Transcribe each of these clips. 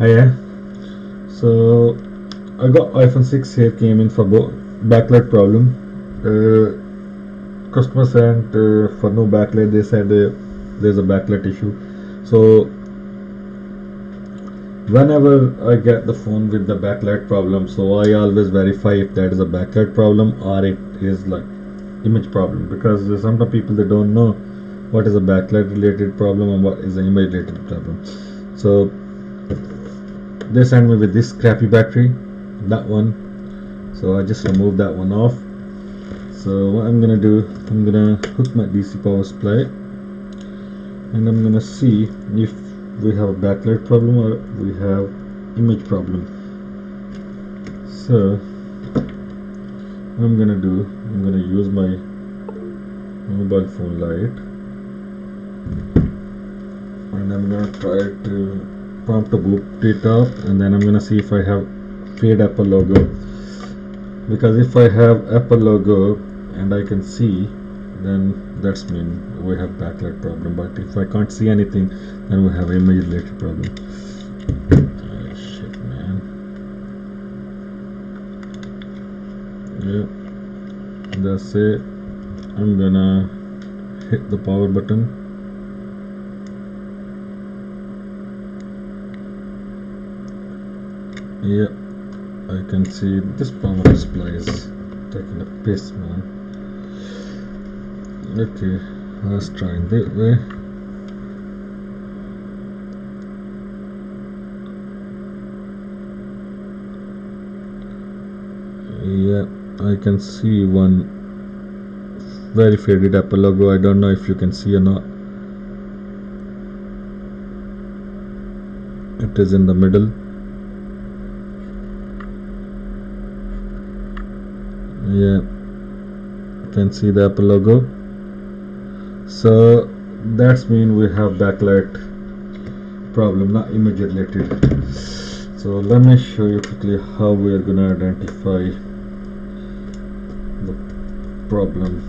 Hiya. So I got iPhone 6 here, came in for backlight problem. Customer sent for no backlight. They said there's a backlight issue. So whenever I get the phone with the backlight problem, so I always verify if that is a backlight problem or it is like image problem, because sometimes people they don't know what is a backlight related problem and what is an image related problem. So they sent me with this crappy battery, that one. So I just removed that one off. So what I'm gonna do, I'm gonna hook my DC power supply and I'm gonna see if we have a backlight problem or we have image problem. So what I'm gonna do, I'm gonna use my mobile phone light and I'm gonna try to prompt to boot it up, and then I'm gonna see if I have fade Apple logo, because if I have Apple logo and I can see, then that's mean we have backlight problem. But if I can't see anything, then we have image related problem. Oh, shit, man. Yeah, that's it. I'm gonna hit the power button. Yeah, I can see this power supply is taking a piss, man. Okay, let's try it that way. Yeah, I can see one very faded Apple logo. I don't know if you can see or not. It is in the middle. Yeah, you can see the Apple logo. So that's mean we have backlight problem, not image related. So let me show you quickly how we are gonna identify the problem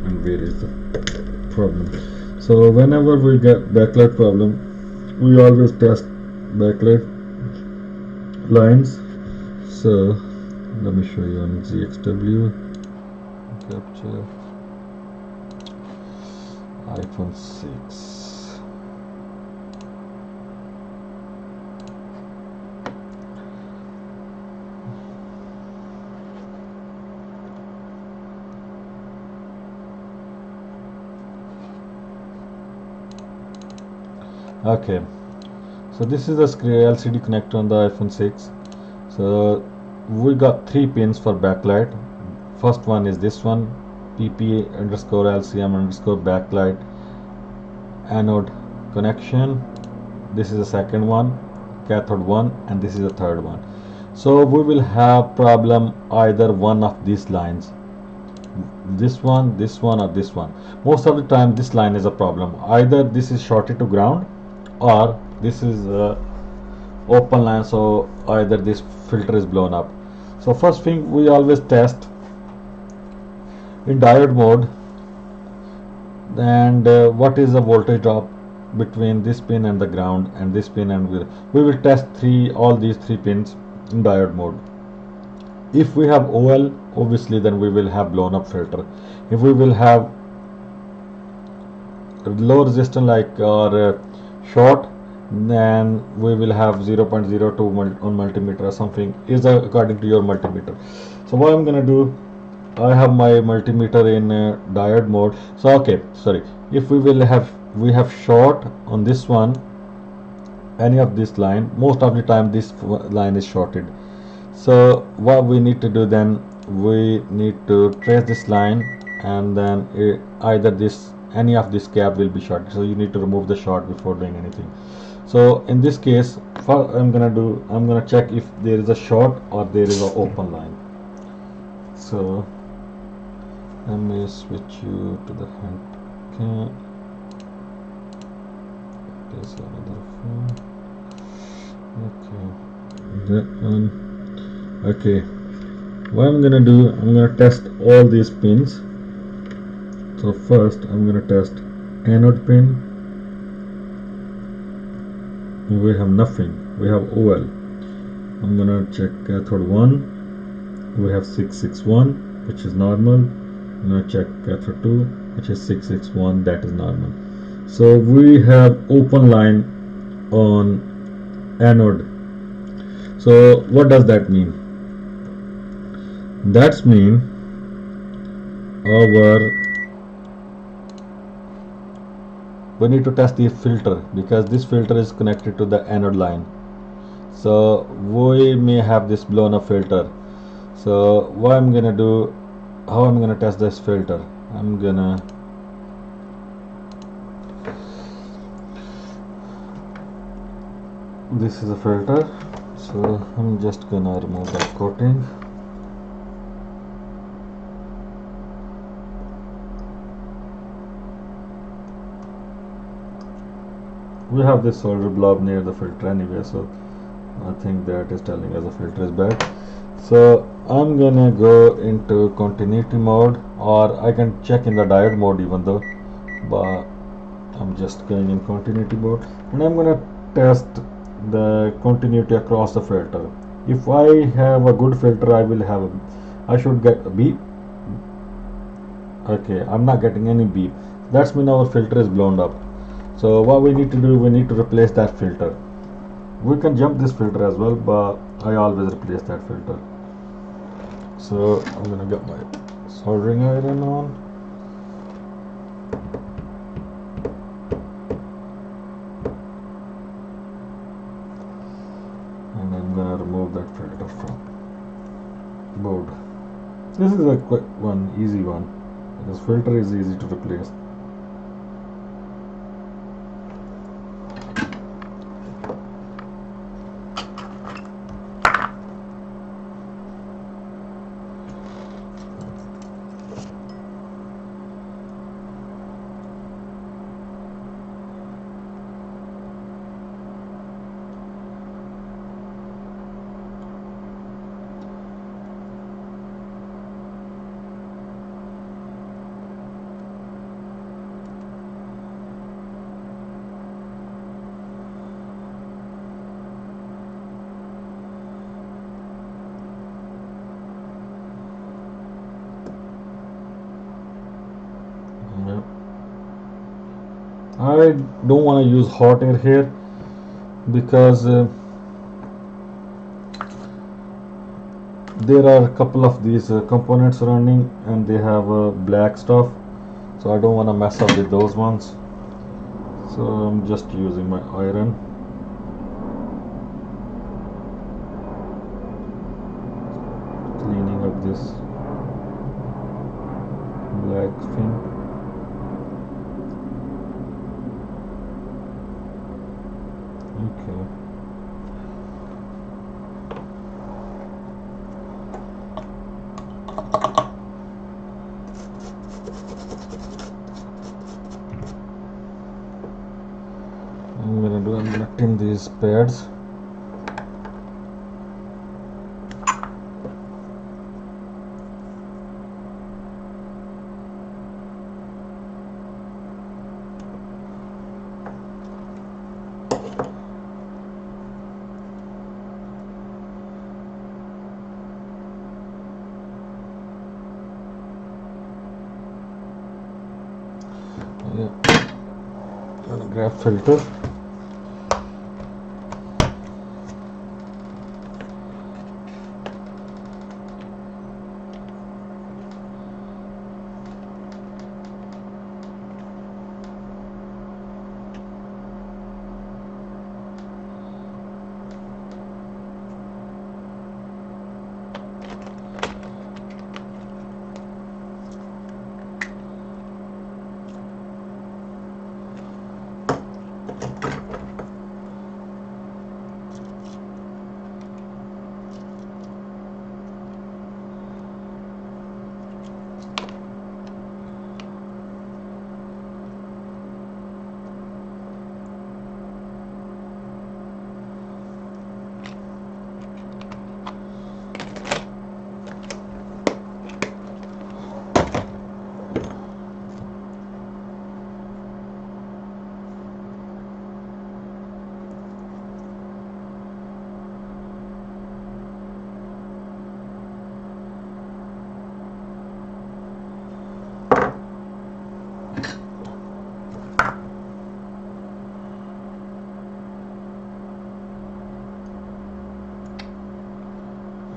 and where is the problem. So whenever we get backlight problem, we always test backlight lines. So let me show you on ZXW capture iPhone 6. Okay, so this is the LCD connector on the iPhone 6. So we got 3 pins for backlight. First one is this one, PP_LCM_backlight anode connection. This is the second one, cathode 1, and this is the third one. So we will have problem either one of these lines, this one, or this one. Most of the time this line is a problem. Either this is shorted to ground or this is open line, so either this filter is blown up. So first thing, we always test in diode mode, and what is the voltage drop between this pin and the ground and this pin, and we will test all these 3 pins in diode mode. If we have OL, obviously then we will have blown up filter. If we will have low resistance like or short, then we will have 0.02 on multimeter or something, is according to your multimeter. So what I'm gonna do, I have my multimeter in diode mode. So okay, sorry, if we have short on this one, any of this line, most of the time this line is shorted. So what we need to do then, we need to trace this line, and then either any of this cap will be shorted. So you need to remove the short before doing anything. So in this case, what I'm gonna check if there is a short or there is an open line. So let me switch you to the hand cam. There's another phone. Okay, that one. Okay, what I'm gonna do, I'm gonna test all these pins. So first I'm gonna test anode pin. We have nothing. we have OL. I'm gonna check cathode 1. We have 661, which is normal. I'm gonna check cathode 2, which is 661, that is normal. So we have open line on anode. So what does that mean? That's mean we need to test the filter, because this filter is connected to the anode line. So we may have this blown up filter. So what I'm gonna do, how I'm gonna test this filter, this is a filter, so I'm just gonna remove that coating. We have this solder blob near the filter anyway, so I think that is telling us the filter is bad. So I'm gonna go into continuity mode, or I can check in the diode mode even though, but I'm just going in continuity mode, and I'm gonna test the continuity across the filter. If I have a good filter, I should get a beep. Okay, I'm not getting any beep. That's mean our filter is blown up. So what we need to do, we need to replace that filter. We can jump this filter as well, but I always replace that filter. So I'm gonna get my soldering iron on. And I'm gonna remove that filter from board. This is a quick one, easy one. This filter is easy to replace. I don't want to use hot air here, because there are a couple of these components running and they have black stuff, so I don't want to mess up with those ones. So I'm just using my iron. Cleaning up this black thing. Okay. I'm gonna trim these pads. Yeah, I'm gonna grab filter.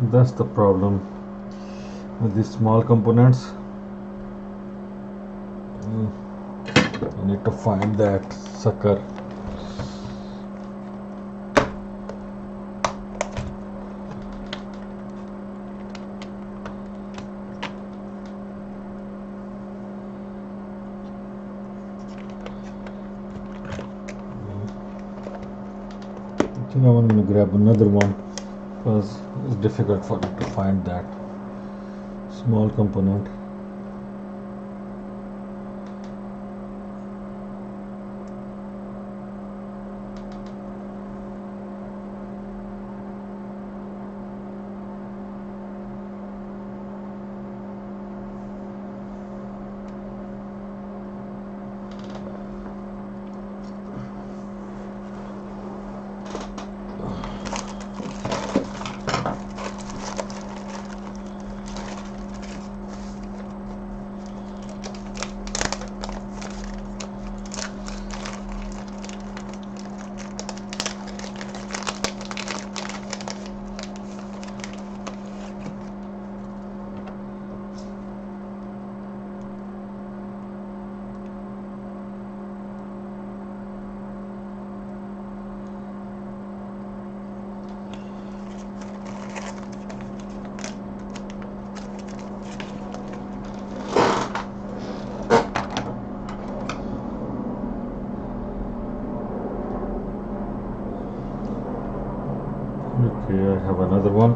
That's the problem with these small components. I need to find that sucker. I think I'm going to grab another one because it's difficult for me to find that small component. Okay, I have another one.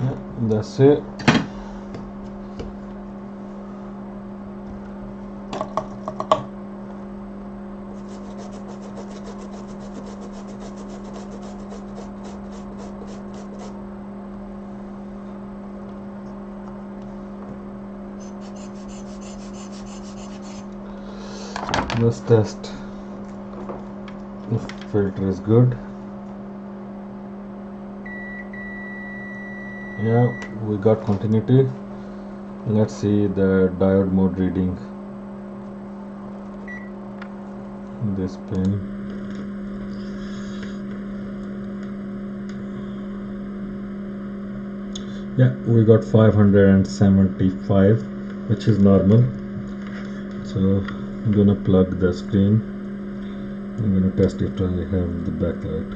Yeah, that's it. Let's test if filter is good. Yeah, we got continuity. Let's see the diode mode reading. This pin. Yeah, we got 575, which is normal. So I'm gonna plug the screen. I'm gonna test if I have the backlight.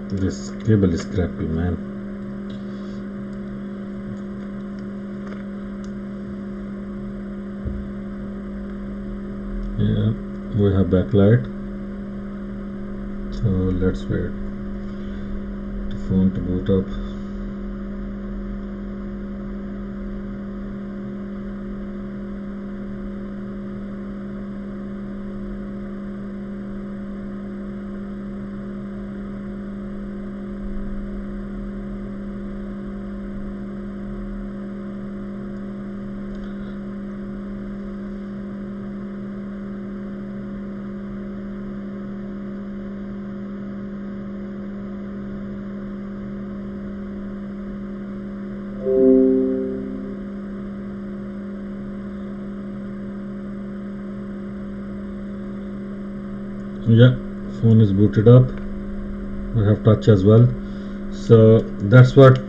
This cable is crappy, man. Yeah, we have backlight. So let's wait the phone to boot up. Yeah, phone is booted up. We have touch as well. So that's what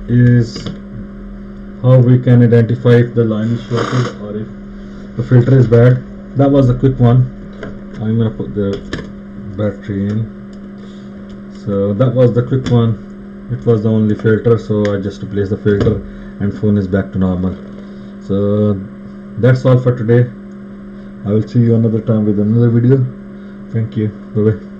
is how we can identify if the line is shorted or if the filter is bad. That was a quick one. I'm gonna put the battery in. So that was the quick one. It was the only filter, so I just replaced the filter and phone is back to normal. So that's all for today. I will see you another time with another video. Thank you. Bye bye.